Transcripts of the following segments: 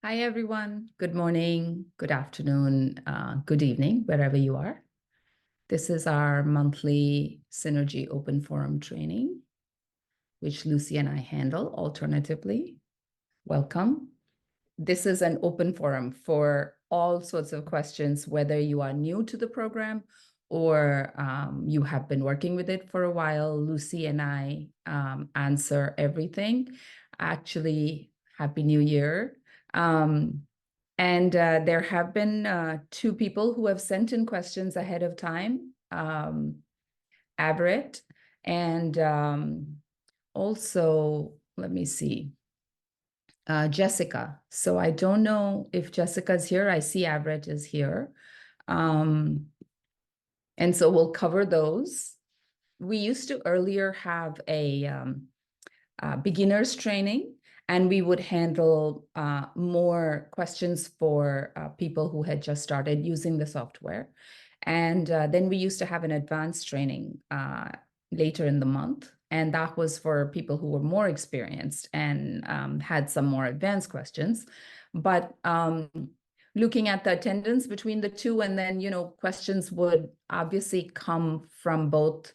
Hi, everyone. Good morning, good afternoon, good evening, wherever you are. This is our monthly Synergy Open Forum training, which Lucy and I handle alternatively. Welcome. This is an open forum for all sorts of questions, whether you are new to the program or you have been working with it for a while. Lucy and I answer everything. Actually, Happy New Year. And there have been two people who have sent in questions ahead of time, Everett, and also, let me see, Jessica. So I don't know if Jessica's here. I see Everett is here. Um, and so we'll cover those. We used to earlier have a beginners training, and we would handle more questions for people who had just started using the software. And then we used to have an advanced training later in the month. And that was for people who were more experienced and had some more advanced questions. But looking at the attendance between the two, and then, questions would obviously come from both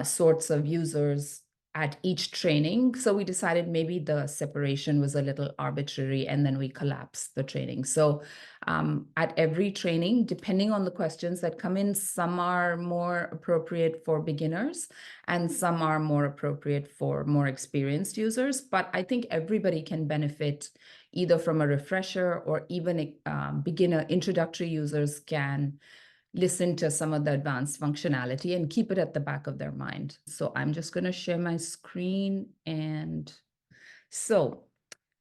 sorts of users at each training. So we decided maybe the separation was a little arbitrary, and then we collapsed the training. So at every training, depending on the questions that come in, some are more appropriate for beginners and some are more appropriate for more experienced users. But I think everybody can benefit either from a refresher, or even beginner introductory users can listen to some of the advanced functionality and keep it at the back of their mind. So I'm just going to share my screen. And so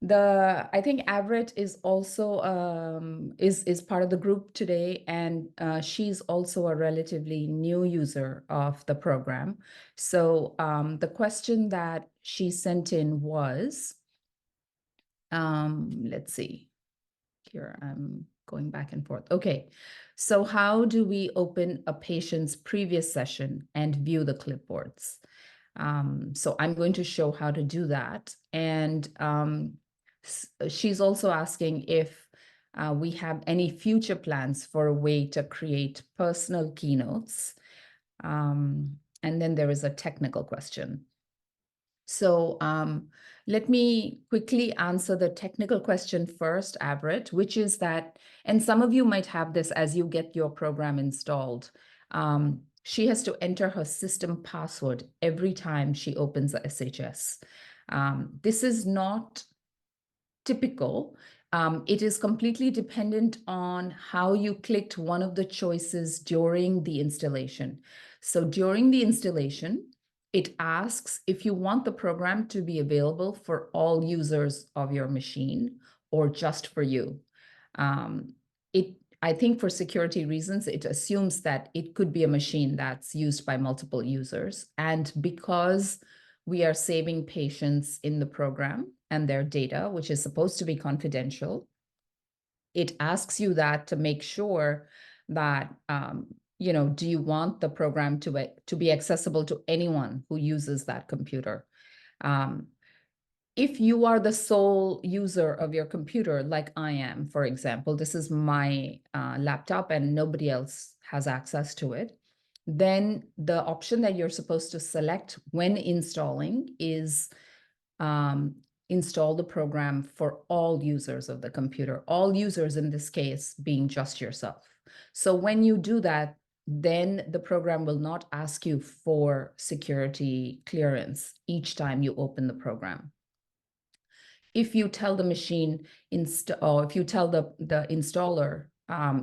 I think Everett is also is part of the group today, and she's also a relatively new user of the program. So the question that she sent in was, let's see, here I'm going back and forth. Okay, so how do we open a patient's previous session and view the clipboards? So I'm going to show how to do that. And she's also asking if we have any future plans for a way to create personal keynotes. And then there is a technical question. So let me quickly answer the technical question first, Everett, which is that, and some of you might have this as you get your program installed. She has to enter her system password every time she opens a SHS. This is not typical. It is completely dependent on how you clicked one of the choices during the installation. So during the installation, it asks if you want the program to be available for all users of your machine or just for you. I think for security reasons, it assumes that it could be a machine that's used by multiple users. And because we are saving patients in the program and their data, which is supposed to be confidential, it asks you that to make sure that do you want the program to be accessible to anyone who uses that computer? If you are the sole user of your computer, like I am, for example, this is my laptop and nobody else has access to it, then the option that you're supposed to select when installing is install the program for all users of the computer, all users in this case being just yourself. So when you do that, then the program will not ask you for security clearance each time you open the program. If you tell the machine or if you tell the installer,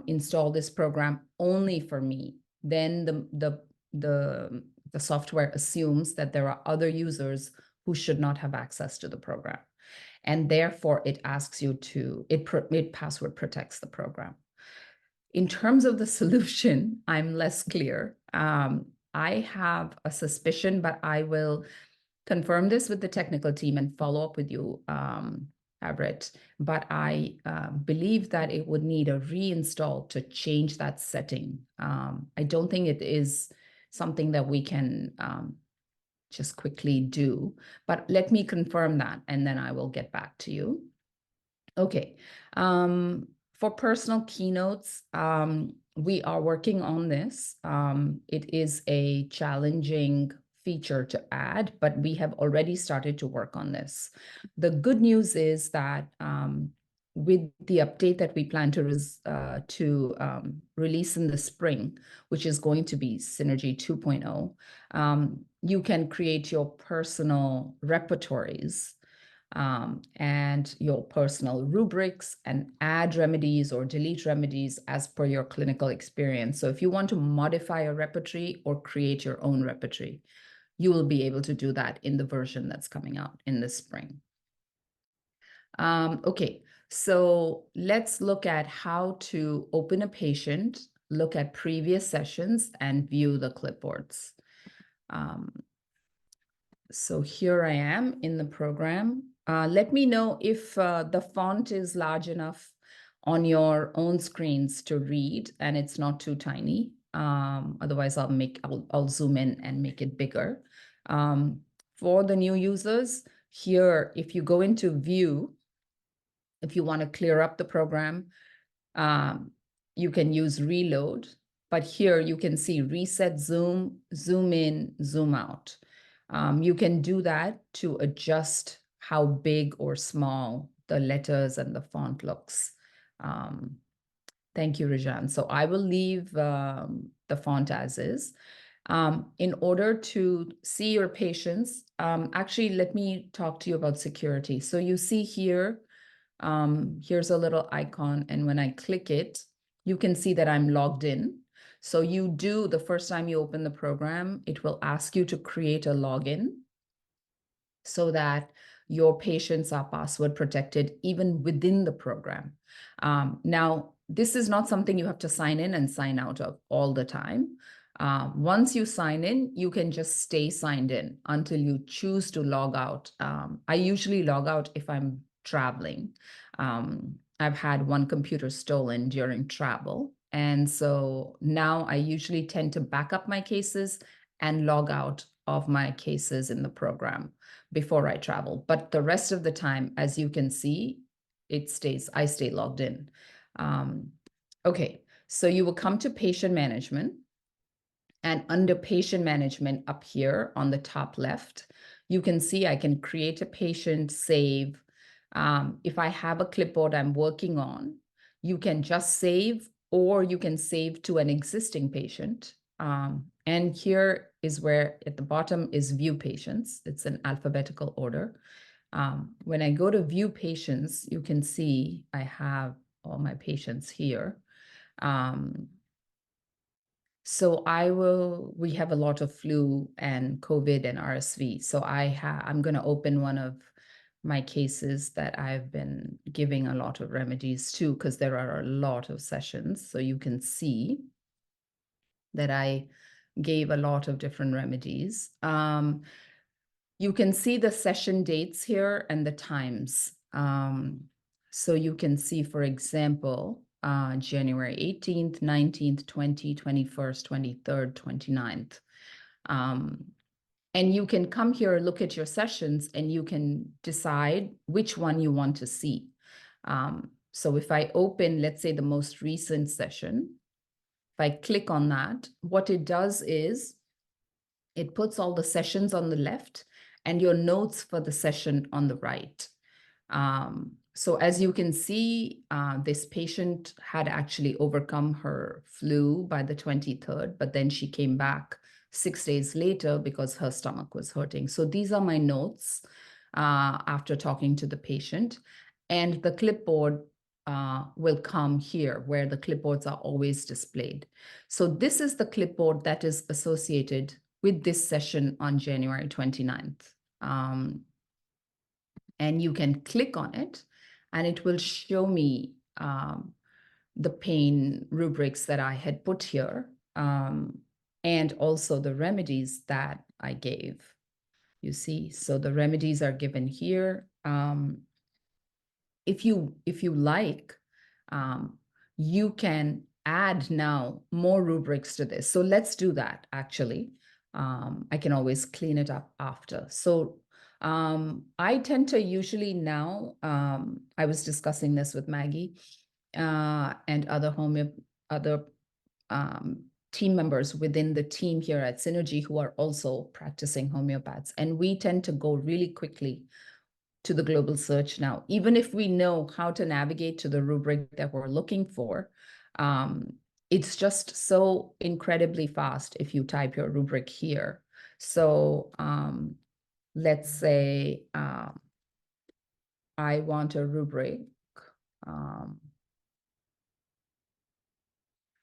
install this program only for me, then the software assumes that there are other users who should not have access to the program. And therefore, it asks you to, it password protects the program. In terms of the solution, I'm less clear. I have a suspicion, but I will confirm this with the technical team and follow up with you, Everett. But I believe that it would need a reinstall to change that setting. I don't think it is something that we can just quickly do, but let me confirm that and then I will get back to you. Okay. For personal keynotes, we are working on this. It is a challenging feature to add, but we have already started to work on this. The good news is that with the update that we plan to release in the spring, which is going to be Synergy 2.0, you can create your personal repertories and your personal rubrics and add remedies or delete remedies as per your clinical experience. So if you want to modify a repertory or create your own repertory, you will be able to do that in the version that's coming out in the spring. Okay, so let's look at how to open a patient, look at previous sessions, and view the clipboards. So here I am in the program. Let me know if the font is large enough on your own screens to read and it's not too tiny. Otherwise, I'll zoom in and make it bigger. For the new users, here, if you go into view, if you want to clear up the program, you can use reload. But here you can see reset zoom, zoom in, zoom out. You can do that to adjust how big or small the letters and the font looks. Thank you, Rajan. So I will leave the font as is. In order to see your patients, actually, let me talk to you about security. So you see here, here's a little icon, and when I click it, you can see that I'm logged in. So the first time you open the program, it will ask you to create a login so that your patients are password protected even within the program. Now, this is not something you have to sign in and sign out of all the time. Once you sign in, you can just stay signed in until you choose to log out. I usually log out if I'm traveling. I've had one computer stolen during travel. And so now I usually tend to back up my cases and log out of my cases in the program before I travel. But the rest of the time, as you can see, I stay logged in. Okay, so you will come to patient management. And under patient management up here on the top left, you can see I can create a patient, save. If I have a clipboard I'm working on, you can just save, or you can save to an existing patient. And here is where at the bottom is view patients. It's in alphabetical order. When I go to view patients, you can see I have all my patients here. So we have a lot of flu and COVID and RSV. So I'm going to open one of my cases that I've been giving a lot of remedies to, because there are a lot of sessions. So you can see that I gave a lot of different remedies. You can see the session dates here and the times. So you can see, for example, January 18th, 19th, 20th, 21st, 23rd, 29th. And you can come here, look at your sessions, and you can decide which one you want to see. So if I open, let's say, the most recent session, if I click on that, what it does is it puts all the sessions on the left and your notes for the session on the right. So as you can see, this patient had actually overcome her flu by the 23rd, but then she came back 6 days later because her stomach was hurting. So these are my notes after talking to the patient. And the clipboard will come here where the clipboards are always displayed. So this is the clipboard that is associated with this session on January 29th. And you can click on it and it will show me the pain rubrics that I had put here, and also the remedies that I gave. You see, so the remedies are given here. If you like, you can add now more rubrics to this. So let's do that, actually. I can always clean it up after. So I tend to usually now, I was discussing this with Maggie and other team members within the team here at Synergy who are also practicing homeopaths. And we tend to go really quickly to the global search now, even if we know how to navigate to the rubric that we're looking for. It's just so incredibly fast if you type your rubric here. So let's say I want a rubric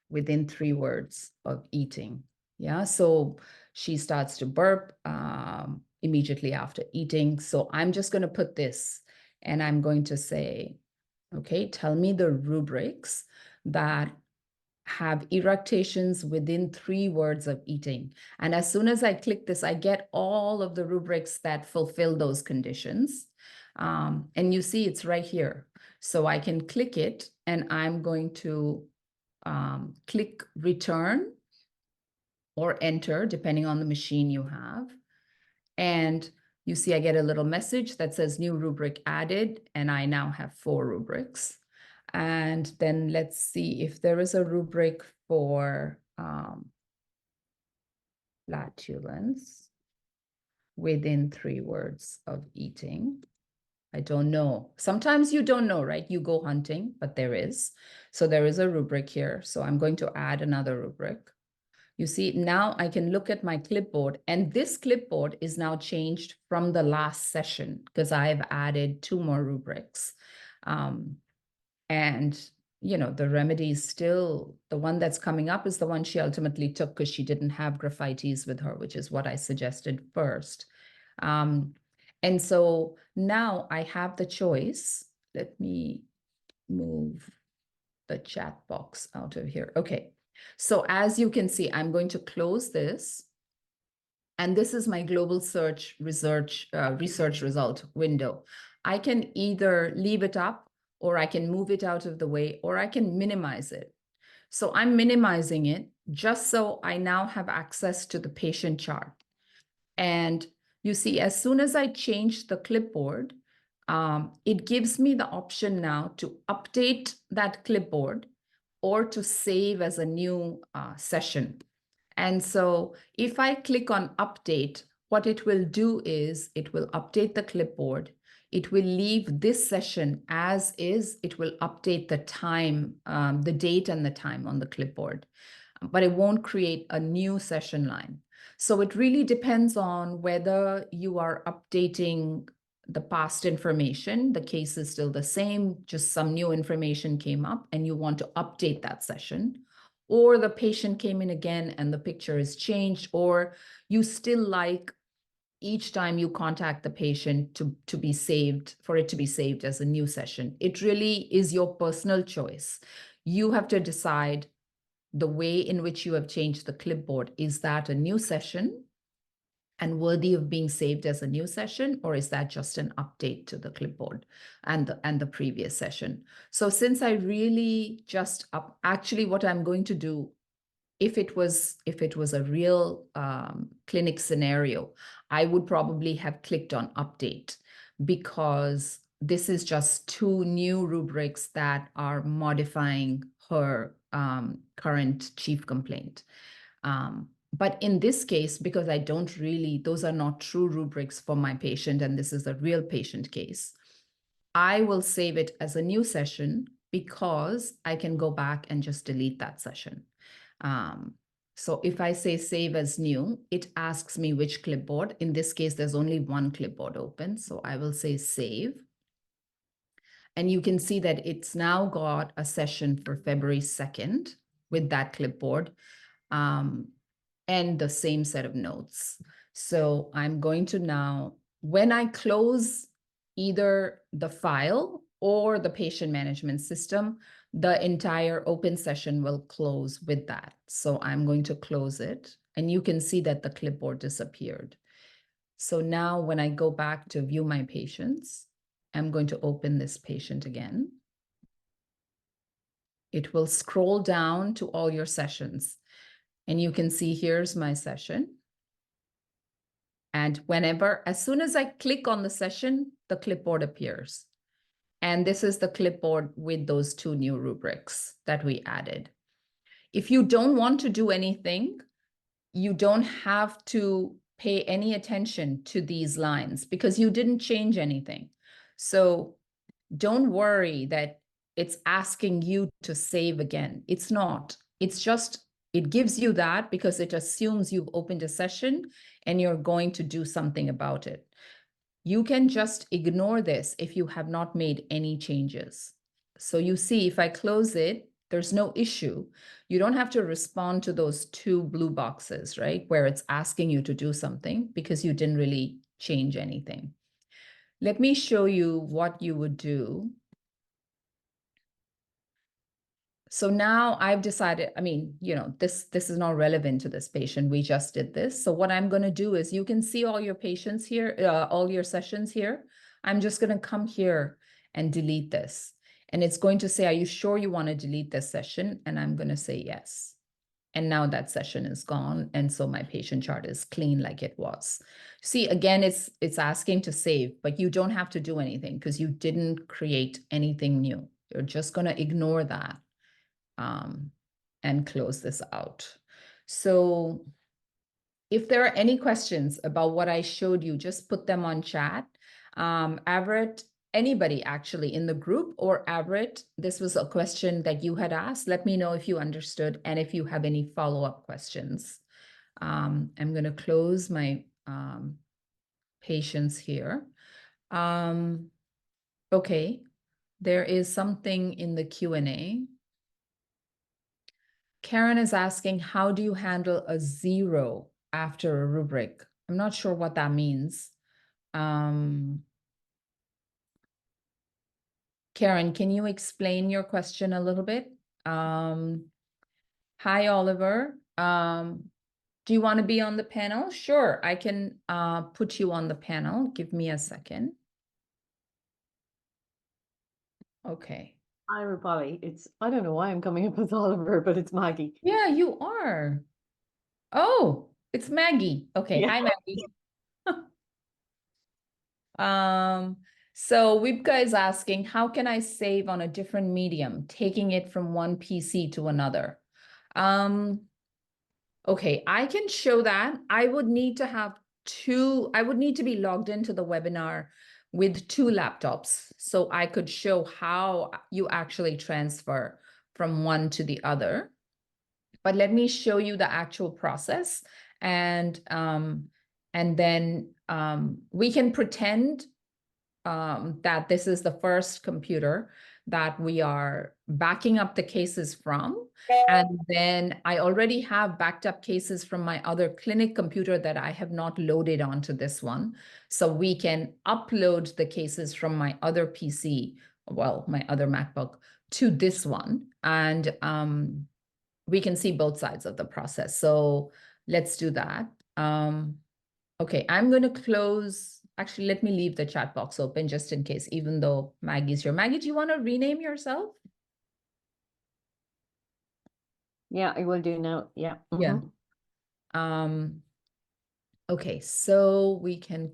within 3 words of eating. Yeah, so she starts to burp immediately after eating. So I'm just going to put this and I'm going to say, okay, tell me the rubrics that have eructations within 3 words of eating. And as soon as I click this, I get all of the rubrics that fulfill those conditions. And you see it's right here. So I can click it and I'm going to click return or enter, depending on the machine you have. And you see I get a little message that says new rubric added, and I now have 4 rubrics. And then let's see if there is a rubric for flatulence within 3 words of eating. I don't know. Sometimes you don't know, right? You go hunting, but there is. So there is a rubric here. So I'm going to add another rubric. You see, now I can look at my clipboard, and this clipboard is now changed from the last session because I've added 2 more rubrics. And, you know, the remedy is still, the one that's coming up is the one she ultimately took because she didn't have graphites with her, which is what I suggested first. And so now I have the choice. Let me move the chat box out of here. Okay. So as you can see, I'm going to close this. And this is my global search research result window. I can either leave it up or I can move it out of the way or I can minimize it. So I'm minimizing it just so I now have access to the patient chart. And you see, as soon as I change the clipboard, it gives me the option now to update that clipboard or to save as a new session. And so if I click on update, what it will do is it will update the clipboard. It will leave this session as is. It will update the time, the date and the time on the clipboard, but it won't create a new session line. So it really depends on whether you are updating the past information, the case is still the same, just some new information came up and you want to update that session, or the patient came in again and the picture is changed, or you still like each time you contact the patient to be saved, for it to be saved as a new session. It really is your personal choice. You have to decide the way in which you have changed the clipboard. Is that a new session and worthy of being saved as a new session, or is that just an update to the clipboard and the previous session? So since I really just actually what I'm going to do, if it was a real clinic scenario, I would probably have clicked on update, because this is just 2 new rubrics that are modifying her current chief complaint. But in this case, because I don't really, those are not true rubrics for my patient, and this is a real patient case, I will save it as a new session because I can go back and just delete that session. So if I say save as new, it asks me which clipboard. In this case, there's only 1 clipboard open. So I will say save. And you can see that it's now got a session for February 2nd with that clipboard and the same set of notes. So I'm going to now, when I close either the file or the patient management system, the entire open session will close with that. So I'm going to close it, and you can see that the clipboard disappeared. So now when I go back to view my patients, I'm going to open this patient again. It will scroll down to all your sessions, and you can see here's my session. And as soon as I click on the session, the clipboard appears. And this is the clipboard with those 2 new rubrics that we added. If you don't want to do anything, you don't have to pay any attention to these lines because you didn't change anything. So don't worry that it's asking you to save again. It's not. It's just, it gives you that because it assumes you've opened a session and you're going to do something about it. You can just ignore this if you have not made any changes. So you see, if I close it, there's no issue. You don't have to respond to those 2 blue boxes, right? Where it's asking you to do something because you didn't really change anything. Let me show you what you would do. So now I've decided, I mean, this is not relevant to this patient. We just did this. So what I'm going to do is you can see all your patients here, all your sessions here. I'm just going to come here and delete this. And it's going to say, are you sure you want to delete this session? And I'm going to say yes. And now that session is gone. And so my patient chart is clean like it was. See, again, it's asking to save, but you don't have to do anything because you didn't create anything new. You're just going to ignore that. And close this out. So if there are any questions about what I showed you, just put them on chat. Everett, anybody actually in the group, or Everett, this was a question that you had asked. Let me know if you understood and if you have any follow-up questions. I'm going to close my patients here. Okay, there is something in the Q&A. Karen is asking, how do you handle a 0 after a rubric? I'm not sure what that means. Karen, can you explain your question a little bit? Hi, Oliver. Do you want to be on the panel? Sure, I can put you on the panel. Give me a second. Okay. Hi, Rupali. I don't know why I'm coming up as Oliver, but it's Maggie. Yeah, you are. Oh, it's Maggie. Okay. Yeah. Hi, Maggie. So Wibka is asking, how can I save on a different medium, taking it from one PC to another? Okay, I can show that. I would need to be logged into the webinar with 2 laptops. So I could show how you actually transfer from one to the other. But let me show you the actual process. And then we can pretend that this is the first computer that we are backing up the cases from. And then I already have backed up cases from my other clinic computer that I have not loaded onto this one. So we can upload the cases from my other PC, well, my other MacBook, to this one. And we can see both sides of the process. So let's do that. Okay, I'm going to close. Actually, let me leave the chat box open just in case, even though Maggie's here. Maggie, do you want to rename yourself? Yeah, I will do now. Yeah. Yeah. Okay, so we can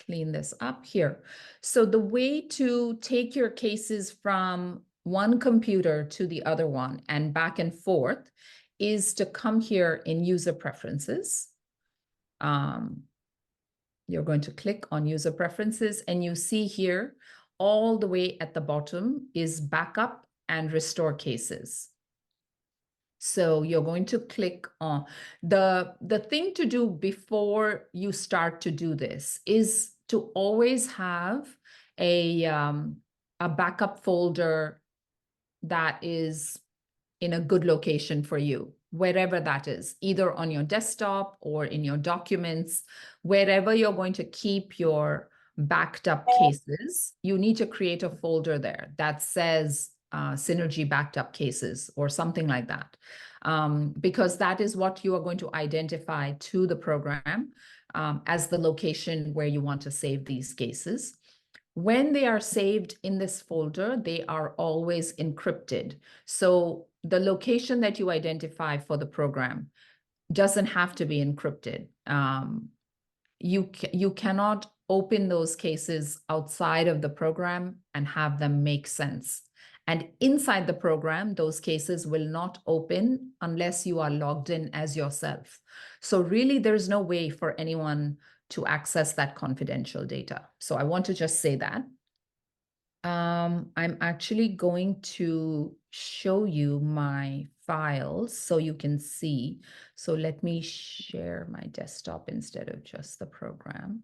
clean this up here. So the way to take your cases from one computer to the other one and back and forth is to come here in user preferences. You're going to click on user preferences and you see here all the way at the bottom is backup and restore cases. So you're going to click on the thing to do before you start to do this is to always have a backup folder that is in a good location for you, wherever that is, either on your desktop or in your documents, wherever you're going to keep your backed up cases, you need to create a folder there that says Synergy backed up cases or something like that. Because that is what you are going to identify to the program as the location where you want to save these cases. When they are saved in this folder, they are always encrypted. So the location that you identify for the program doesn't have to be encrypted. you cannot open those cases outside of the program and have them make sense. And inside the program, those cases will not open unless you are logged in as yourself. So really, there's no way for anyone to access that confidential data. So I want to just say that. I'm actually going to show you my files so you can see. So let me share my desktop instead of just the program.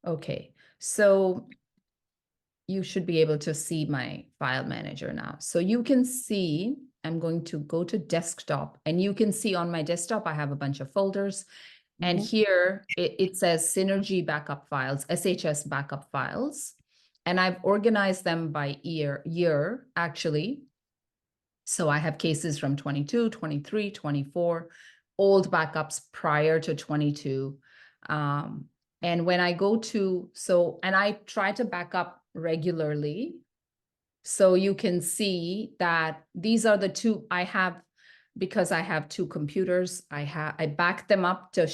Okay, so you should be able to see my file manager now. So you can see, I'm going to go to desktop, and you can see on my desktop, I have a bunch of folders. And here it says Synergy backup files, SHS backup files. And I've organized them by year actually. So I have cases from 22, 23, 24, old backups prior to 22. And when I go to, and I try to back up regularly. So you can see that these are the two I have, because I have two computers. I back them up to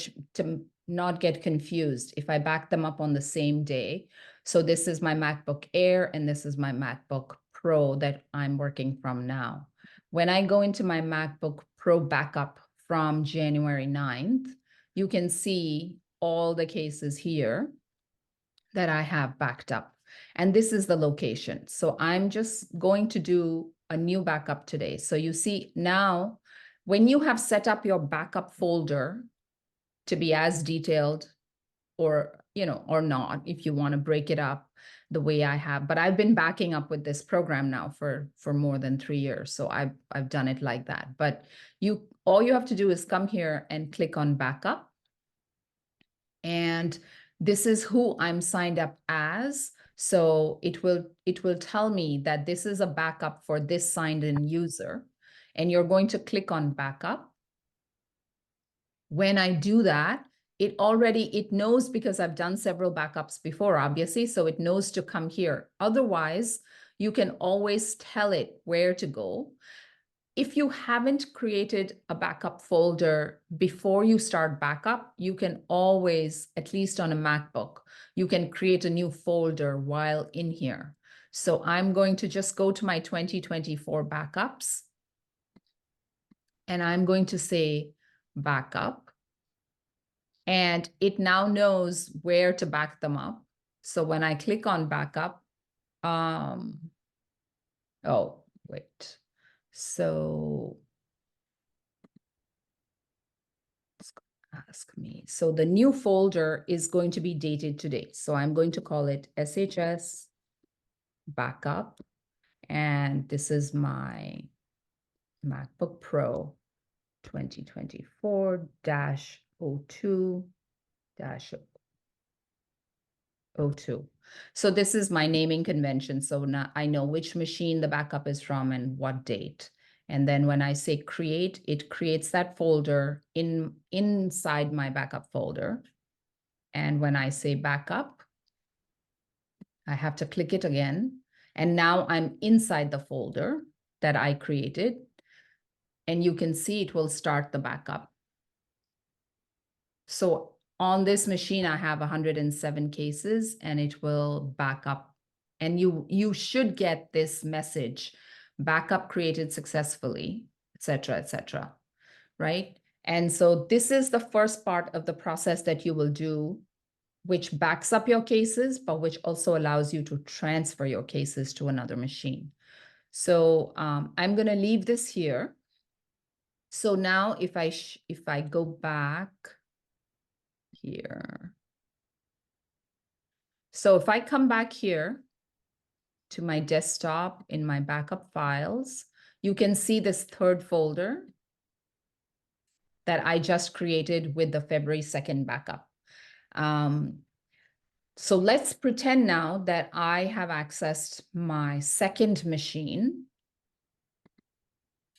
not get confused if I back them up on the same day. So this is my MacBook Air and this is my MacBook Pro that I'm working from now. When I go into my MacBook Pro backup from January 9th, you can see all the cases here that I have backed up. And this is the location. So I'm just going to do a new backup today. So you see now, when you have set up your backup folder to be as detailed or, or not, if you want to break it up the way I have, but I've been backing up with this program now for more than 3 years. So I've done it like that. But all you have to do is come here and click on backup. And this is who I'm signed up as. So it will tell me that this is a backup for this signed in user. And you're going to click on backup. When I do that, it knows, because I've done several backups before, obviously, so it knows to come here. Otherwise, you can always tell it where to go. If you haven't created a backup folder before you start backup, you can always, at least on a MacBook, you can create a new folder while in here. So I'm going to just go to my 2024 backups, and I'm going to say backup. And it now knows where to back them up. So when I click on backup, oh, wait. So it's going to ask me. So the new folder is going to be dated today. So I'm going to call it SHS backup. And this is my MacBook Pro 2024-02-02. So this is my naming convention. So now I know which machine the backup is from and what date. And then when I say create, it creates that folder inside my backup folder. And when I say backup, I have to click it again. And now I'm inside the folder that I created. And you can see it will start the backup. So on this machine, I have 107 cases, and it will back up. And you should get this message, backup created successfully, et cetera, right? And so this is the first part of the process that you will do, which backs up your cases, but which also allows you to transfer your cases to another machine. So I'm going to leave this here. So now if I go back here. So if I come back here to my desktop in my backup files, you can see this third folder that I just created with the February 2nd backup. So let's pretend now that I have accessed my second machine,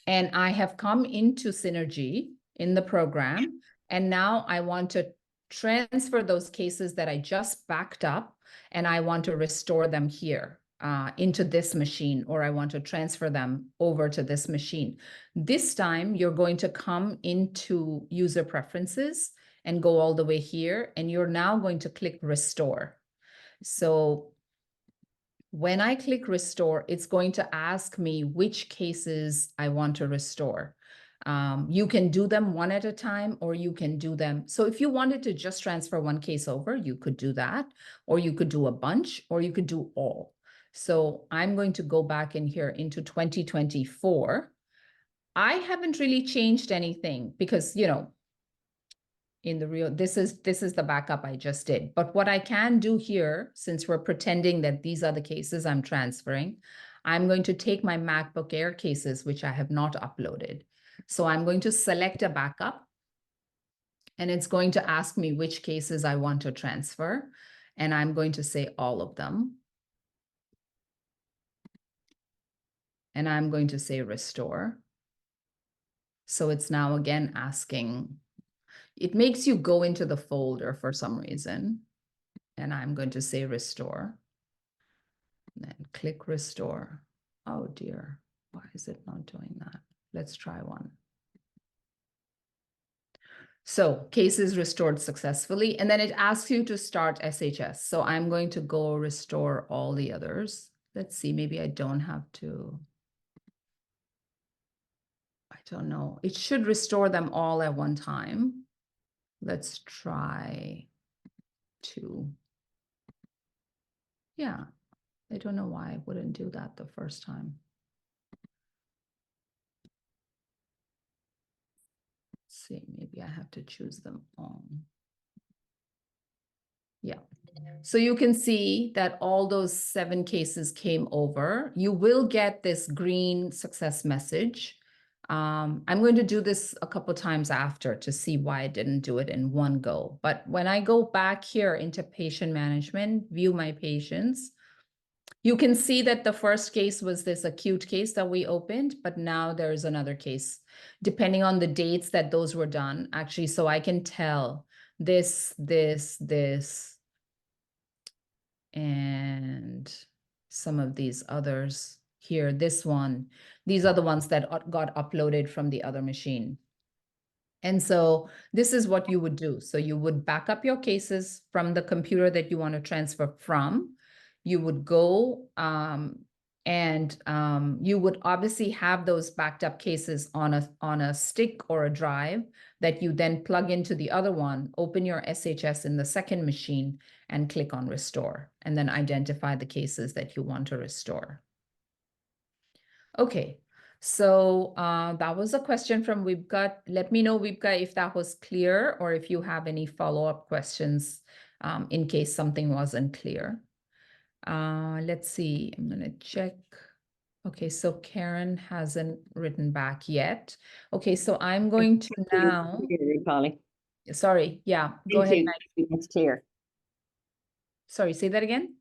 and I have come into Synergy in the program, and now I want to transfer those cases that I just backed up, and I want to restore them here into this machine, or I want to transfer them over to this machine. This time, you're going to come into user preferences, and go all the way here. And you're now going to click restore. So when I click restore, it's going to ask me which cases I want to restore. You can do them one at a time, or you can do them. So if you wanted to just transfer one case over, you could do that, or you could do a bunch, or you could do all. So I'm going to go back in here into 2024. I haven't really changed anything because, in the real, this is the backup I just did. But what I can do here, since we're pretending that these are the cases I'm transferring, I'm going to take my MacBook Air cases, which I have not uploaded. So I'm going to select a backup, and it's going to ask me which cases I want to transfer. And I'm going to say all of them. And I'm going to say restore. So it's now again asking, it makes you go into the folder for some reason. And I'm going to say restore. Then click restore. Oh dear, why is it not doing that? Let's try one. So cases restored successfully, and then it asks you to start SHS. So I'm going to go restore all the others. Let's see, maybe I don't have to. I don't know. It should restore them all at one time. Let's try 2. Yeah, I don't know why I wouldn't do that the first time. Let's see, maybe I have to choose them all. Yeah. So you can see that all those 7 cases came over. You will get this green success message. I'm going to do this a couple times after to see why I didn't do it in one go. But when I go back here into patient management, view my patients, you can see that the first case was this acute case that we opened, but now there's another case, depending on the dates that those were done, actually. So I can tell this, and some of these others here, this one, these are the ones that got uploaded from the other machine. And so this is what you would do. So you would back up your cases from the computer that you want to transfer from. You would go and you would obviously have those backed up cases on a stick or a drive that you then plug into the other one, open your SHS in the second machine, and click on restore, and then identify the cases that you want to restore. Okay, so that was a question from Wibka. Let me know, Wibka, if that was clear, or if you have any follow-up questions in case something wasn't clear. Let's see, I'm gonna check. Okay, so Karen hasn't written back yet. Okay, so I'm going to now. Polly. Sorry, yeah, go ahead. It's clear. Sorry, say that again.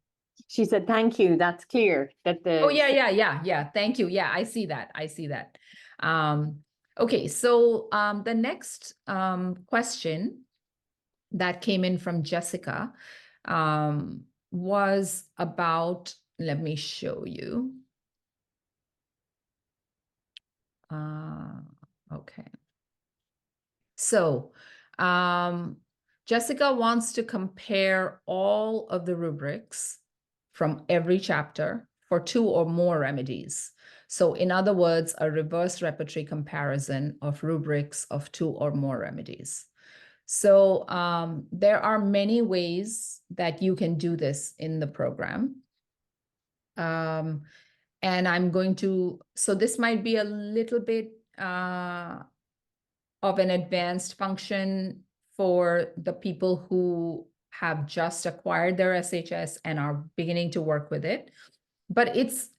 She said, thank you, that's clear. That the Oh, yeah. Thank you. Yeah, I see that. Okay, so the next question that came in from Jessica was about, let me show you. Okay. So Jessica wants to compare all of the rubrics from every chapter for 2 or more remedies. So in other words, a reverse repertory comparison of rubrics of 2 or more remedies. So there are many ways that you can do this in the program. And I'm going to, so this might be a little bit of an advanced function for the people who have just acquired their SHS and are beginning to work with it. But it's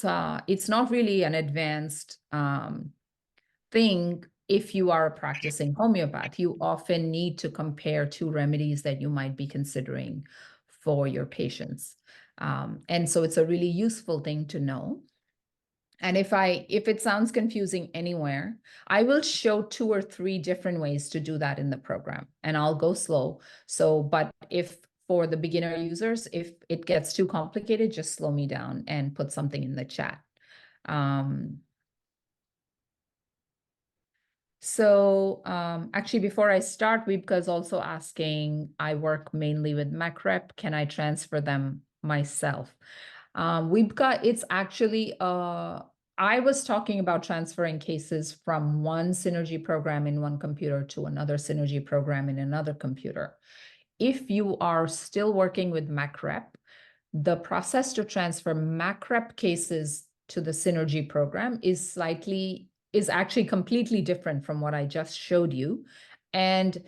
not really an advanced thing if you are a practicing homeopath. You often need to compare 2 remedies that you might be considering for your patients. And so it's a really useful thing to know. And if it sounds confusing anywhere, I will show 2 or 3 different ways to do that in the program, and I'll go slow. So, but if for the beginner users, if it gets too complicated, just slow me down and put something in the chat. So actually, before I start, Vibka's also asking, I work mainly with MacRep. Can I transfer them myself? Vibka, it's actually, I was talking about transferring cases from one Synergy program in one computer to another Synergy program in another computer. If you are still working with MacRep, the process to transfer MacRep cases to the Synergy program is actually completely different from what I just showed you. And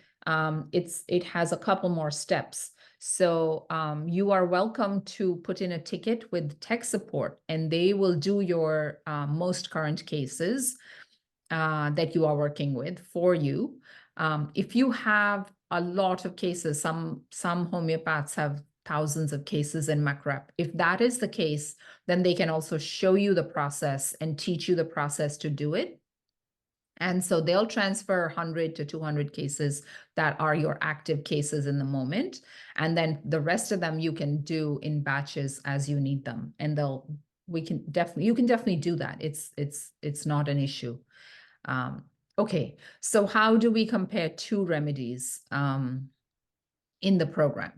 it has a couple more steps. So you are welcome to put in a ticket with tech support, and they will do your most current cases that you are working with for you. If you have a lot of cases, some homeopaths have thousands of cases in MacRep. If that is the case, then they can also show you the process and teach you the process to do it. And so they'll transfer 100 to 200 cases that are your active cases in the moment. And then the rest of them you can do in batches as you need them. And you can definitely do that. It's not an issue. Okay, so how do we compare two remedies in the program?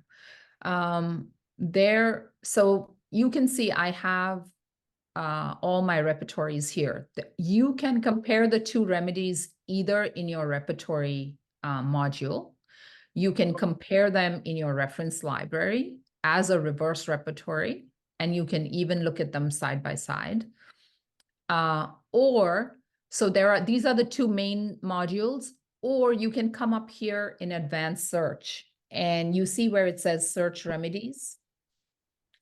So you can see I have all my repertories here. You can compare the two remedies either in your repertory module. You can compare them in your reference library as a reverse repertory, and you can even look at them side by side. So these are the two main modules, or you can come up here in advanced search and you see where it says search remedies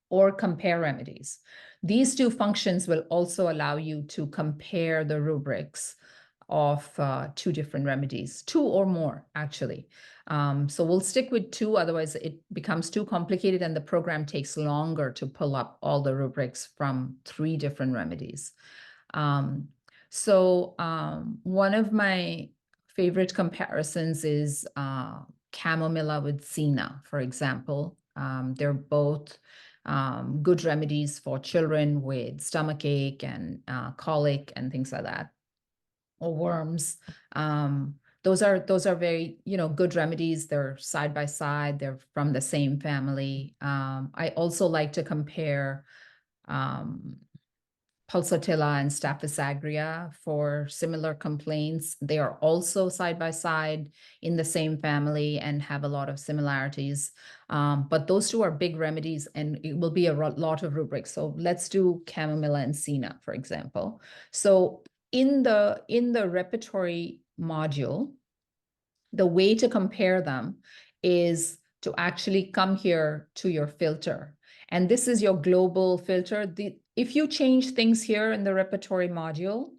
or compare remedies. These two functions will also allow you to compare the rubrics of two different remedies, two or more actually. So we'll stick with two, otherwise it becomes too complicated and the program takes longer to pull up all the rubrics from three different remedies. One of my favorite comparisons is chamomilla with senna, for example. They're both good remedies for children with stomachache and colic and things like that, or worms. Those are very, good remedies. They're side by side. They're from the same family. I also like to compare Pulsatilla and Staphylococcus aureus for similar complaints. They are also side by side in the same family and have a lot of similarities. But those two are big remedies and it will be a lot of rubrics. So let's do chamomilla and senna, for example. So in the repertory module, the way to compare them is to actually come here to your filter. And this is your global filter. If you change things here in the repertory module,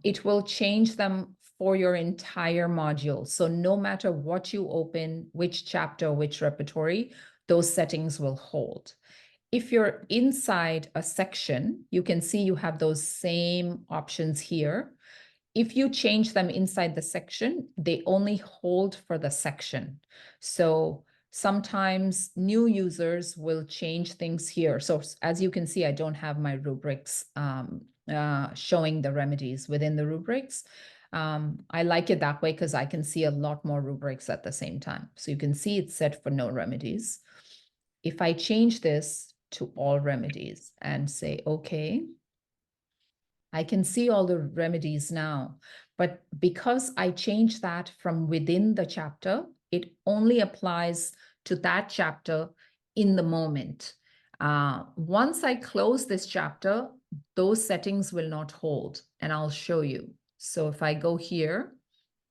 it will change them for your entire module. So no matter what you open, which chapter, which repertory, those settings will hold. If you're inside a section, you can see you have those same options here. If you change them inside the section, they only hold for the section. So sometimes new users will change things here. So as you can see, I don't have my rubrics showing the remedies within the rubrics. I like it that way because I can see a lot more rubrics at the same time. So you can see it's set for no remedies. If I change this to all remedies and say, okay, I can see all the remedies now, but because I changed that from within the chapter, it only applies to that chapter in the moment. Once I close this chapter, those settings will not hold, and I'll show you. So if I go here,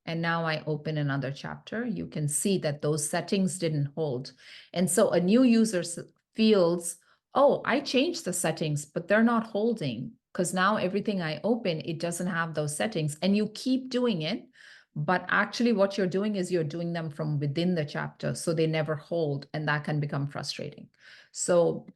and now I open another chapter, you can see that those settings didn't hold. And so a new user feels, oh, I changed the settings, but they're not holding because now everything I open, it doesn't have those settings. And you keep doing it, but actually what you're doing is you're doing them from within the chapter, so they never hold, and that can become frustrating. So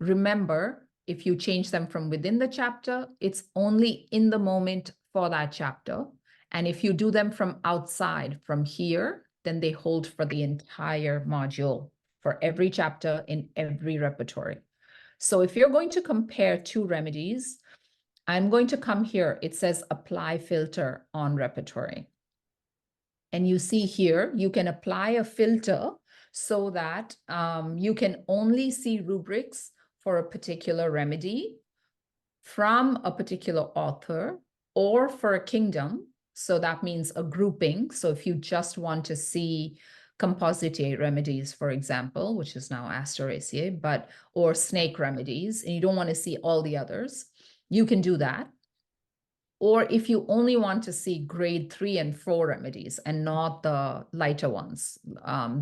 remember, if you change them from within the chapter, it's only in the moment for that chapter. And if you do them from outside, from here, then they hold for the entire module, for every chapter in every repertory. So if you're going to compare two remedies, I'm going to come here. It says apply filter on repertory. And you see here, you can apply a filter so that you can only see rubrics for a particular remedy from a particular author or for a kingdom. So that means a grouping. So if you just want to see compositae remedies, for example, which is now Asteraceae, or snake remedies, and you don't want to see all the others, you can do that. Or if you only want to see grade 3 and 4 remedies and not the lighter ones,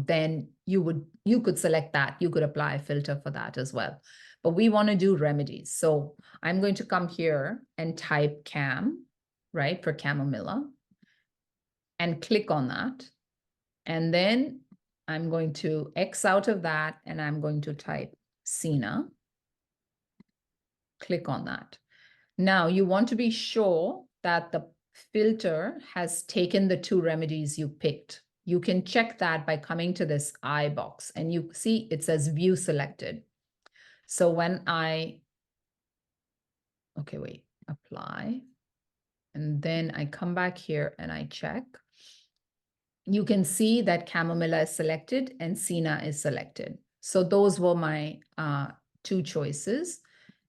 then you could select that. You could apply a filter for that as well. But we want to do remedies. So I'm going to come here and type cam, right, for chamomilla, and click on that. And then I'm going to X out of that, and I'm going to type Sina. Click on that. Now you want to be sure that the filter has taken the 2 remedies you picked. You can check that by coming to this I box, and you see it says view selected. So when apply, and then I come back here and I check, you can see that chamomilla is selected and Sina is selected. So those were my 2 choices.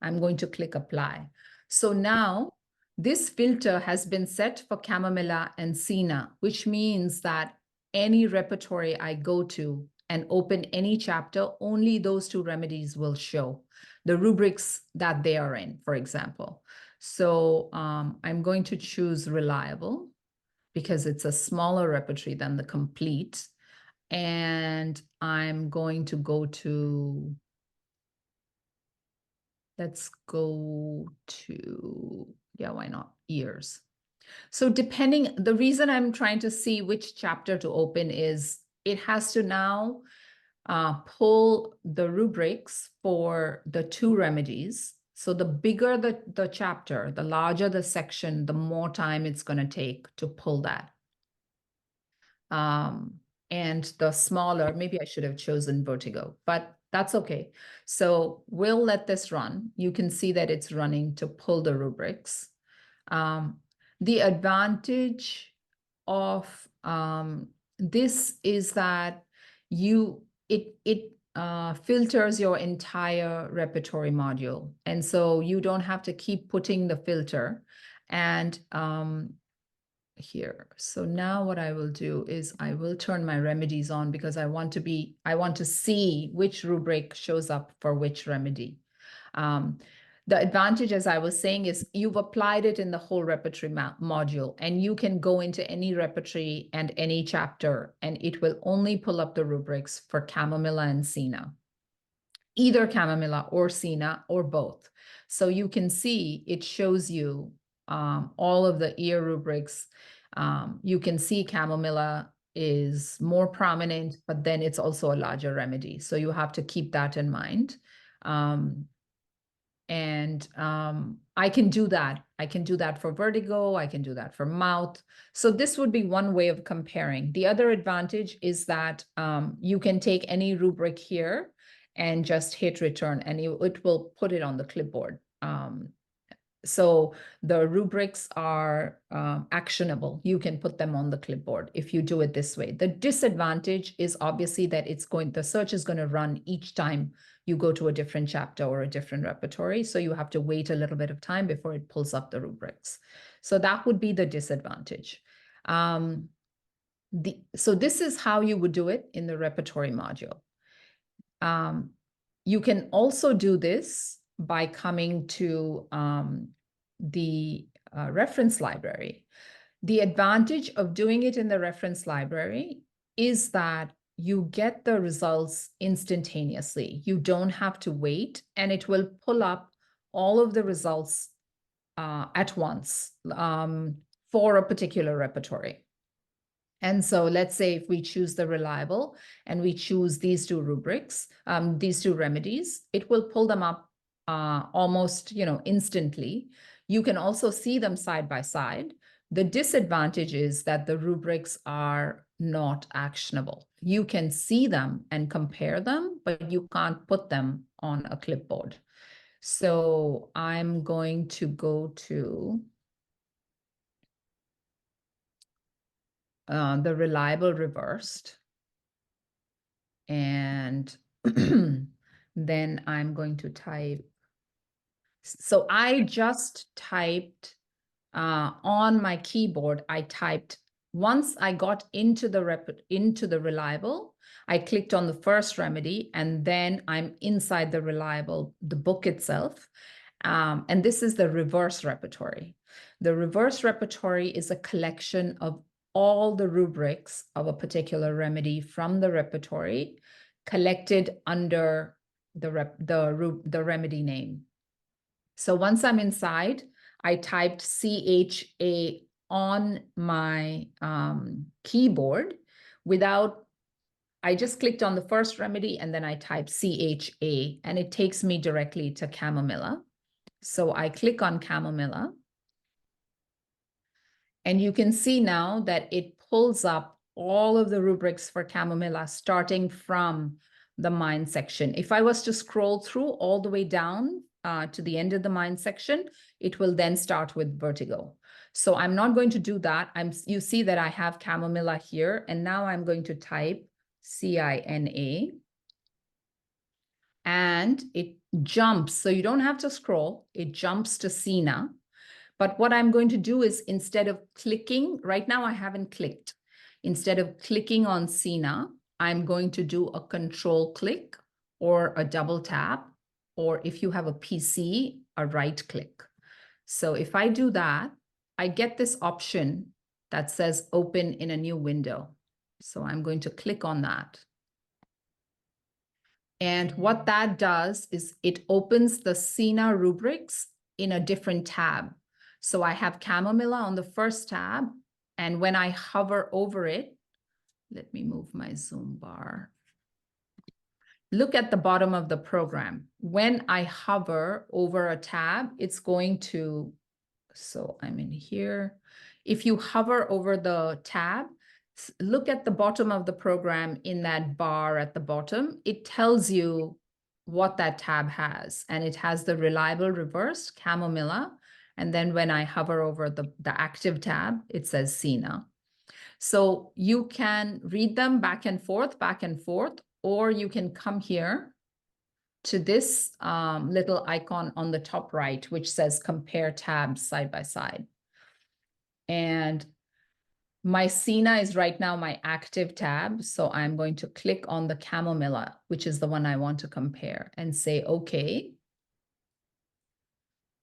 I'm going to click apply. So now this filter has been set for chamomilla and Sina, which means that any repertory I go to and open any chapter, only those 2 remedies will show the rubrics that they are in, for example. So I'm going to choose reliable, because it's a smaller repertory than the complete. And I'm going to go to, let's go to, yeah, why not? Ears. So the reason I'm trying to see which chapter to open is it has to now pull the rubrics for the 2 remedies. So the bigger the chapter, the larger the section, the more time it's going to take to pull that. And the smaller, maybe I should have chosen vertigo, but that's okay. So we'll let this run. You can see that it's running to pull the rubrics. The advantage of this is that it filters your entire repertory module. And so you don't have to keep putting the filter. And here. So now what I will do is I will turn my remedies on, because I want to see which rubric shows up for which remedy. The advantage, as I was saying, is you've applied it in the whole repertory module, and you can go into any repertory and any chapter, and it will only pull up the rubrics for chamomilla and Sina, either chamomilla or Sina or both. So you can see it shows you all of the ear rubrics. You can see chamomilla is more prominent, but then it's also a larger remedy. So you have to keep that in mind. I can do that. I can do that for vertigo. I can do that for mouth. So this would be one way of comparing. The other advantage is that you can take any rubric here and just hit return, and it will put it on the clipboard. So the rubrics are actionable. You can put them on the clipboard if you do it this way. The disadvantage is obviously that the search is going to run each time you go to a different chapter or a different repertory. So you have to wait a little bit of time before it pulls up the rubrics. So that would be the disadvantage. So this is how you would do it in the repertory module. You can also do this by coming to the reference library. The advantage of doing it in the reference library is that you get the results instantaneously. You don't have to wait, and it will pull up all of the results at once for a particular repertory. And so let's say if we choose the reliable and we choose these 2 rubrics, these 2 remedies, it will pull them up almost, instantly. You can also see them side by side. The disadvantage is that the rubrics are not actionable. You can see them and compare them, but you can't put them on a clipboard. So I'm going to go to the reliable reversed. And then I'm going to type. So I just typed on my keyboard, I typed, once I got into the reliable, I clicked on the first remedy, and then I'm inside the reliable, the book itself. And this is the reverse repertory. The reverse repertory is a collection of all the rubrics of a particular remedy from the repertory collected under the remedy name. So once I'm inside, I typed CHA on my keyboard I just clicked on the first remedy and then I typed CHA, and it takes me directly to chamomilla. So I click on chamomilla, and you can see now that it pulls up all of the rubrics for chamomilla starting from the mind section. If I was to scroll through all the way down to the end of the mind section, it will then start with vertigo. So I'm not going to do that. You see that I have chamomilla here, and now I'm going to type CINA, and it jumps. So you don't have to scroll. It jumps to Sina. But what I'm going to do is, instead of clicking, right now I haven't clicked. Instead of clicking on Sina, I'm going to do a control click or a double tap, or if you have a PC, a right click. So if I do that, I get this option that says open in a new window. So I'm going to click on that. And what that does is it opens the Sina rubrics in a different tab. So I have chamomilla on the first tab, and when I hover over it, let me move my zoom bar. Look at the bottom of the program. When I hover over a tab, it's going to, so I'm in here. If you hover over the tab, look at the bottom of the program in that bar at the bottom. It tells you what that tab has, and it has the reliable reverse, chamomilla. And then when I hover over the active tab, it says Sina. So you can read them back and forth, or you can come here to this little icon on the top right, which says compare tabs side by side. And my Sina is right now my active tab. So I'm going to click on the chamomilla, which is the one I want to compare, and say, okay.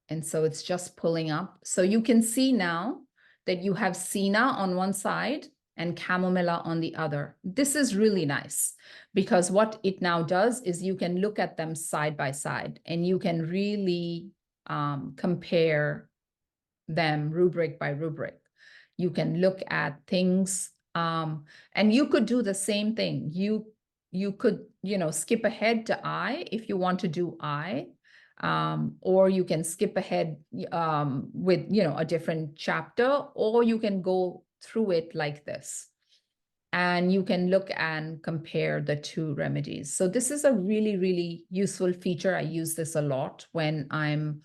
And so it's just pulling up. So you can see now that you have Sina on one side and chamomilla on the other. This is really nice, because what it now does is you can look at them side by side, and you can really compare them rubric by rubric. You can look at things, and you could do the same thing. You could, skip ahead to I if you want to do I, or you can skip ahead with, a different chapter, or you can go through it like this. And you can look and compare the two remedies. So this is a really, really useful feature. I use this a lot when I'm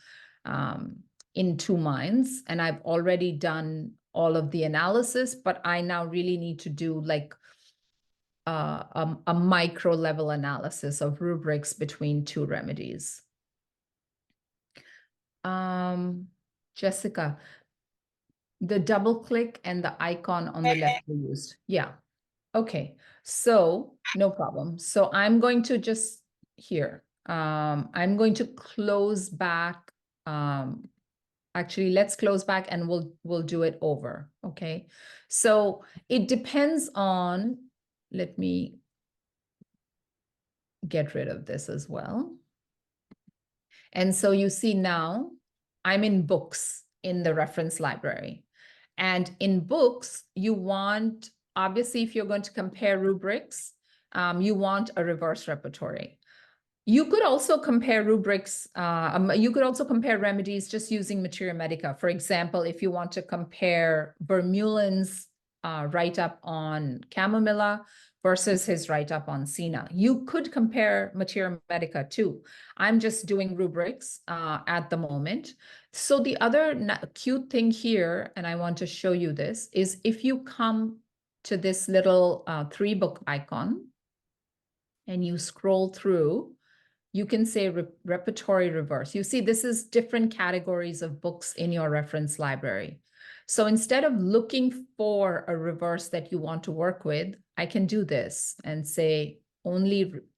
in two minds, and I've already done all of the analysis, but I now really need to do like a micro level analysis of rubrics between two remedies. Jessica, the double click and the icon on the left were used. Yeah. Okay. So no problem. So I'm going to just here. I'm going to close back. Actually, let's close back and we'll do it over. Okay. So it depends on, let me get rid of this as well. And so you see now I'm in books in the reference library. And in books, you want, obviously, if you're going to compare rubrics, you want a reverse repertory. You could also compare rubrics, you could also compare remedies just using Materia Medica. For example, if you want to compare Vermeulen's write-up on chamomilla versus his write-up on Sina. You could compare Materia Medica too. I'm just doing rubrics at the moment. So the other cute thing here, and I want to show you this, is if you come to this little 3-book icon and you scroll through, you can say repertory reverse. You see, this is different categories of books in your reference library. So instead of looking for a reverse that you want to work with, I can do this and say,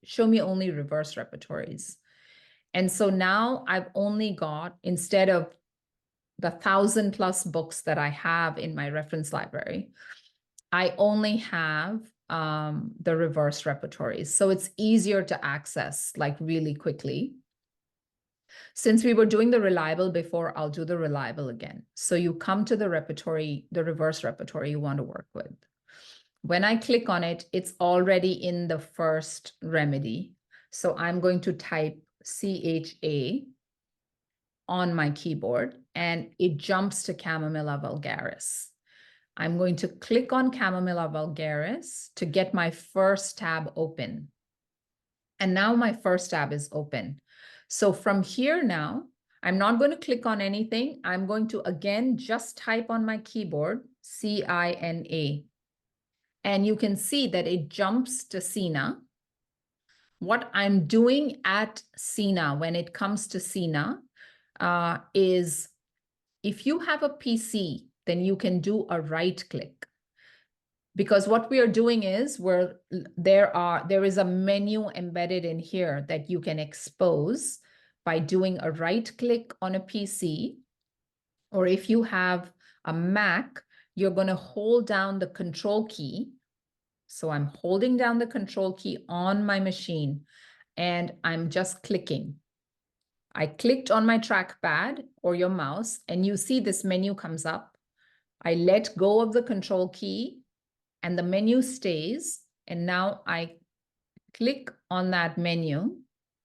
show me only reverse repertories. And so now I've only got, instead of the 1,000+ books that I have in my reference library, I only have the reverse repertories. So it's easier to access like really quickly. Since we were doing the reliable before, I'll do the reliable again. So you come to the repertory, the reverse repertory you want to work with. When I click on it, it's already in the first remedy. So I'm going to type CHA on my keyboard and it jumps to Chamomilla vulgaris. I'm going to click on Chamomilla vulgaris to get my first tab open. And now my first tab is open. So from here now, I'm not going to click on anything. I'm going to, again, just type on my keyboard, CINA. And you can see that it jumps to Sina. What I'm doing at Sina, when it comes to Sina, is if you have a PC, then you can do a right click. Because what we are doing is there is a menu embedded in here that you can expose by doing a right click on a PC, or if you have a Mac, you're going to hold down the control key. So I'm holding down the control key on my machine and I'm just clicking. I clicked on my trackpad or your mouse and you see this menu comes up. I let go of the control key and the menu stays. And now I click on that menu,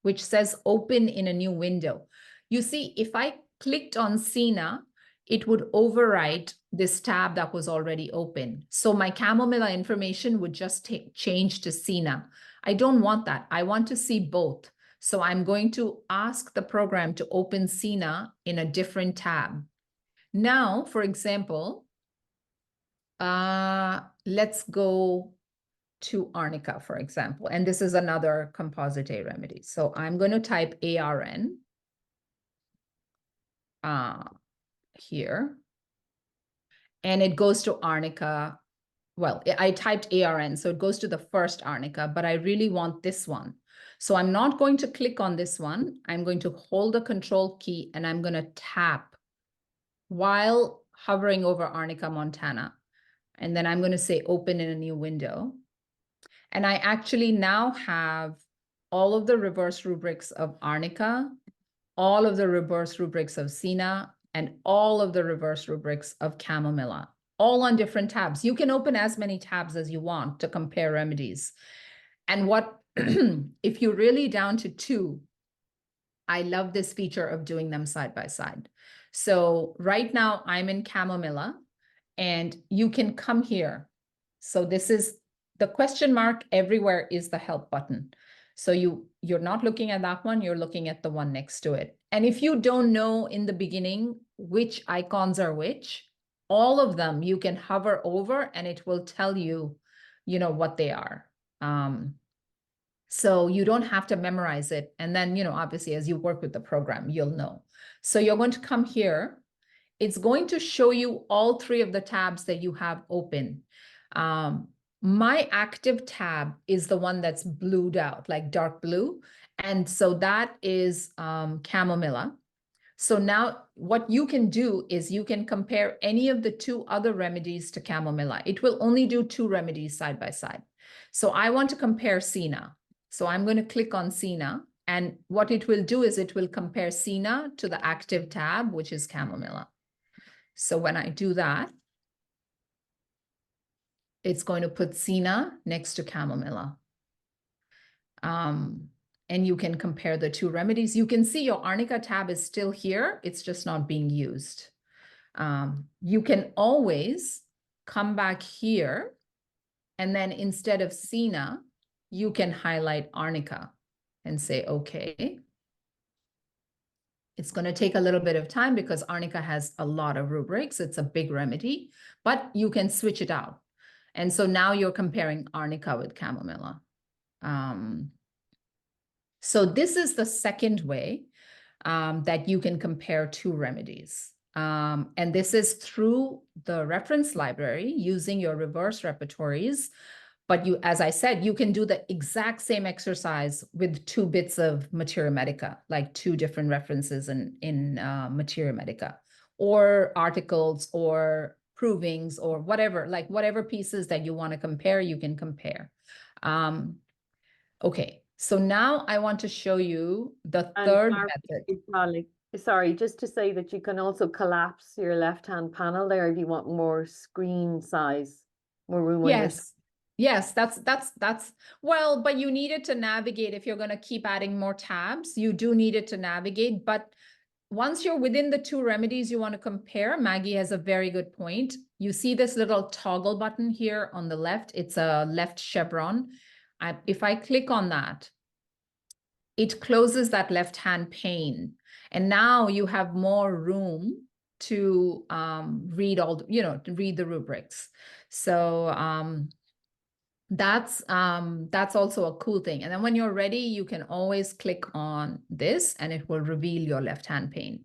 which says open in a new window. You see, if I clicked on Sina, it would overwrite this tab that was already open. So my Chamomilla information would just change to Sina. I don't want that. I want to see both. So I'm going to ask the program to open Sina in a different tab. Now, for example, let's go to arnica, for example, and this is another composite A remedy. So I'm going to type ARN here, and it goes to arnica. Well, I typed ARN, so it goes to the first arnica, but I really want this one. So I'm not going to click on this one. I'm going to hold the control key and I'm going to tap while hovering over Arnica Montana. And then I'm going to say open in a new window. And I actually now have all of the reverse rubrics of Arnica, all of the reverse rubrics of Sina, and all of the reverse rubrics of Chamomilla, all on different tabs. You can open as many tabs as you want to compare remedies. And what, if you're really down to 2, I love this feature of doing them side by side. So right now I'm in Chamomilla and you can come here. So this is the question mark everywhere is the help button. So you're not looking at that one, you're looking at the one next to it. And if you don't know in the beginning which icons are which, all of them you can hover over and it will tell you, what they are. So you don't have to memorize it. And then, obviously, as you work with the program, you'll know. So you're going to come here. It's going to show you all 3 of the tabs that you have open. My active tab is the one that's blued out, like dark blue. And so that is Chamomilla. So now what you can do is you can compare any of the 2 other remedies to Chamomilla. It will only do 2 remedies side by side. So I want to compare Sina. So I'm going to click on Sina. And what it will do is it will compare Sina to the active tab, which is Chamomilla. So when I do that, it's going to put Sina next to Chamomilla. And you can compare the 2 remedies. You can see your Arnica tab is still here. It's just not being used. You can always come back here And then instead of Sina, you can highlight arnica and say, okay. It's going to take a little bit of time because arnica has a lot of rubrics. It's a big remedy, but you can switch it out. And so now you're comparing arnica with chamomilla. So this is the second way that you can compare two remedies. And this is through the reference library using your reverse repertories. But you, as I said, you can do the exact same exercise with 2 bits of Materia Medica, like 2 different references in Materia Medica, or articles or provings or whatever, like whatever pieces that you want to compare, you can compare. Okay, so now I want to show you the And third Mary, method. colleague, sorry, just to say that you can also collapse your left-hand panel there if you want more screen size, more room on your screen. Yes, that's well, but you need it to navigate. If you're going to keep adding more tabs, you do need it to navigate. But once you're within the 2 remedies you want to compare, Maggie has a very good point. You see this little toggle button here on the left. It's a left chevron. If I click on that, it closes that left-hand pane. And now you have more room to read to read the rubrics. So that's also a cool thing. And then when you're ready, you can always click on this and it will reveal your left-hand pane.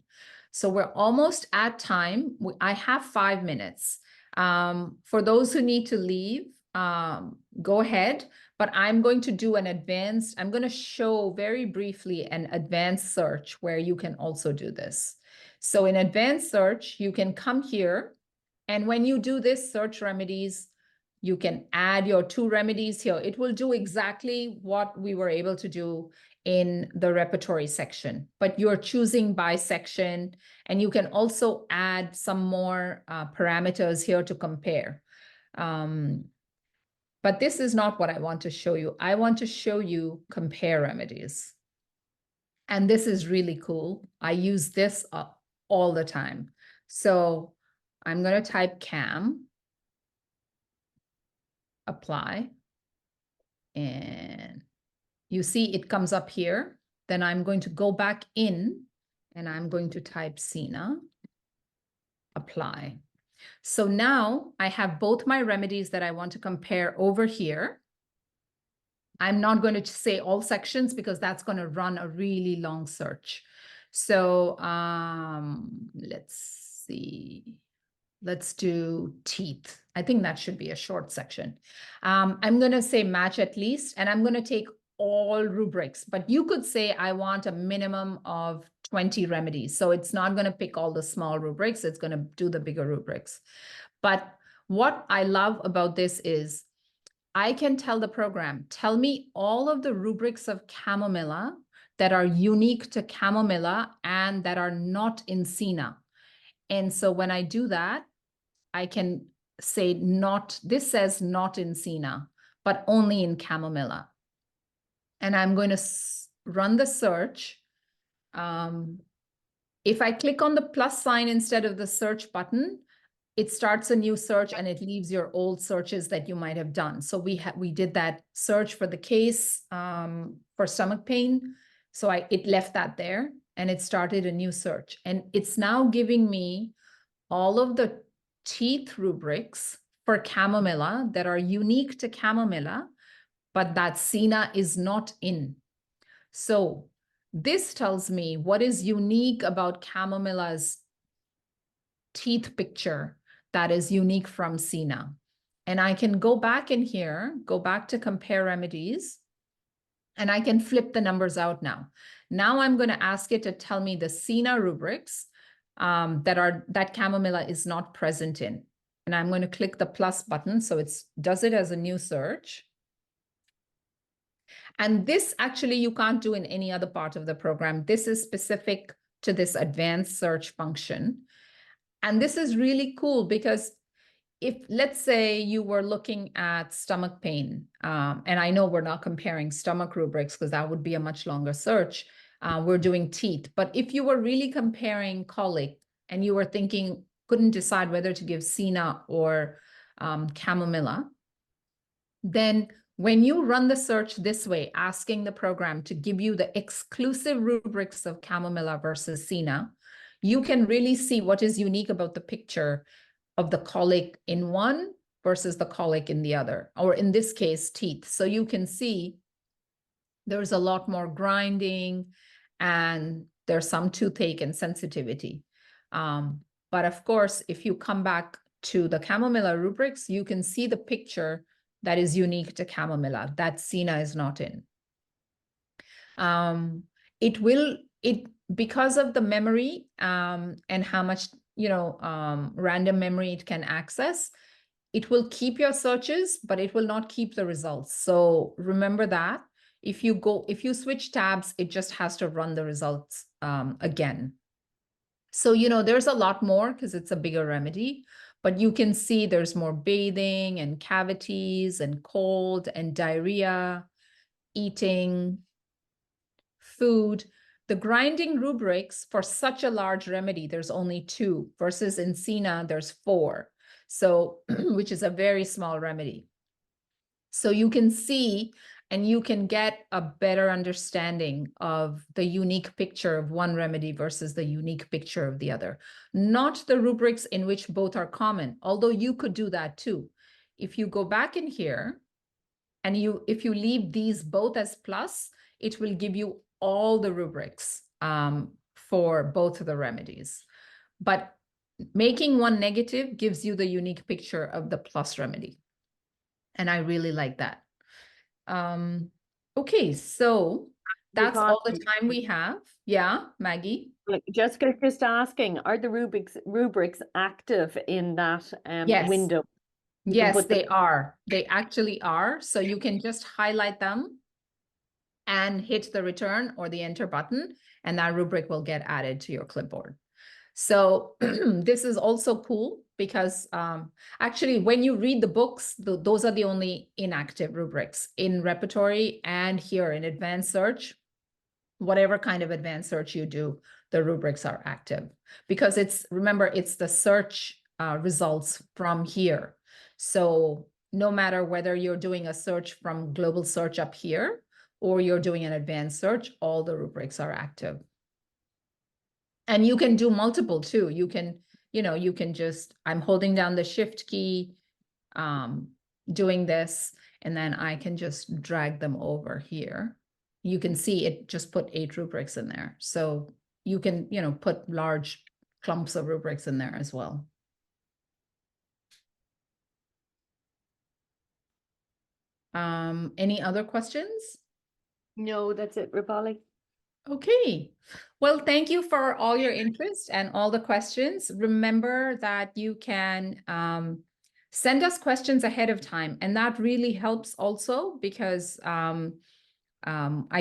So we're almost at time. I have 5 minutes. For those who need to leave, go ahead, but I'm going to do I'm going to show very briefly an advanced search where you can also do this. So in advanced search, you can come here, and when you do this search remedies, you can add your 2 remedies here. It will do exactly what we were able to do in the repertory section, but you're choosing by section, and you can also add some more parameters here to compare. But this is not what I want to show you. I want to show you compare remedies. And this is really cool. I use this all the time. So I'm going to type CAM, apply, and you see it comes up here. Then I'm going to go back in and I'm going to type Sina, apply. So now I have both my remedies that I want to compare over here. I'm not going to say all sections because that's going to run a really long search. So let's see. Let's do teeth. I think that should be a short section. I'm going to say match at least, and I'm going to take all rubrics, but you could say I want a minimum of 20 remedies. So it's not going to pick all the small rubrics. It's going to do the bigger rubrics. But what I love about this is I can tell the program, tell me all of the rubrics of chamomilla that are unique to chamomilla and that are not in Sina. And so when I do that, I can say not, this says not in Sina, but only in chamomilla. And I'm going to run the search. If I click on the plus sign instead of the search button, it starts a new search and it leaves your old searches that you might have done. So we did that search for the case for stomach pain. So it left that there and it started a new search. And it's now giving me all of the teeth rubrics for chamomilla that are unique to chamomilla, but that Sina is not in. So this tells me what is unique about chamomilla's teeth picture that is unique from Sina. And I can go back in here, go back to compare remedies, and I can flip the numbers out now. Now I'm going to ask it to tell me the Sina rubrics that chamomilla is not present in. And I'm going to click the plus button. So it does it as a new search. And this actually you can't do in any other part of the program. This is specific to this advanced search function. And this is really cool because if, let's say you were looking at stomach pain, and I know we're not comparing stomach rubrics because that would be a much longer search. We're doing teeth. But if you were really comparing colic and you were thinking, couldn't decide whether to give Sina or chamomilla, then when you run the search this way, asking the program to give you the exclusive rubrics of Chamomilla versus Sina, you can really see what is unique about the picture of the colic in one versus the colic in the other, or in this case, teeth. So you can see there's a lot more grinding and there's some toothache and sensitivity. But of course, if you come back to the Chamomilla rubrics, you can see the picture that is unique to Chamomilla that Sina is not in. Because of the memory and how much random memory it can access, it will keep your searches, but it will not keep the results. So remember that. If you switch tabs, it just has to run the results again. So, there's a lot more because it's a bigger remedy, but you can see there's more bathing and cavities and cold and diarrhea, eating, food. The grinding rubrics for such a large remedy, there's only 2 versus in Sina, there's 4. So, which is a very small remedy. So you can see and you can get a better understanding of the unique picture of one remedy versus the unique picture of the other. Not the rubrics in which both are common, although you could do that too. If you go back in here and if you leave these both as plus, it will give you all the rubrics for both of the remedies. But making one negative gives you the unique picture of the plus remedy. And I really like that. Okay, so that's all the time we have. Yeah, Maggie? Jessica, just asking, are the rubrics active in that Yes. window? Yes, they are. They actually are. So you can just highlight them and hit the return or the enter button, and that rubric will get added to your clipboard. So this is also cool because actually when you read the books, those are the only inactive rubrics in repertory and here in advanced search. Whatever kind of advanced search you do, the rubrics are active because remember, it's the search results from here. So no matter whether you're doing a search from global search up here or you're doing an advanced search, all the rubrics are active. And you can do multiple too. You can just, I'm holding down the shift key, doing this, and then I can just drag them over here. You can see it just put 8 rubrics in there. So you can, put large clumps of rubrics in there as well. Any other questions? No, that's it, Rupali. Okay. Well, thank you for all your interest and all the questions. Remember that you can send us questions ahead of time, and that really helps also because I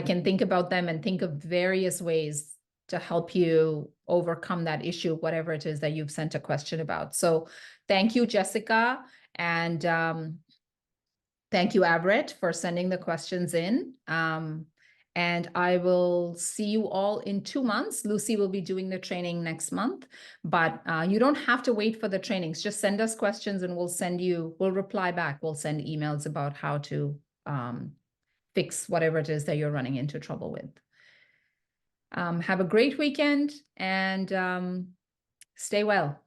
can think about them and think of various ways to help you overcome that issue, whatever it is that you've sent a question about. So thank you, Jessica, and thank you, Everett, for sending the questions in. And I will see you all in 2 months. Lucy will be doing the training next month, but you don't have to wait for the trainings. Just send us questions and we'll reply back. We'll send emails about how to fix whatever it is that you're running into trouble with. Have a great weekend and stay well.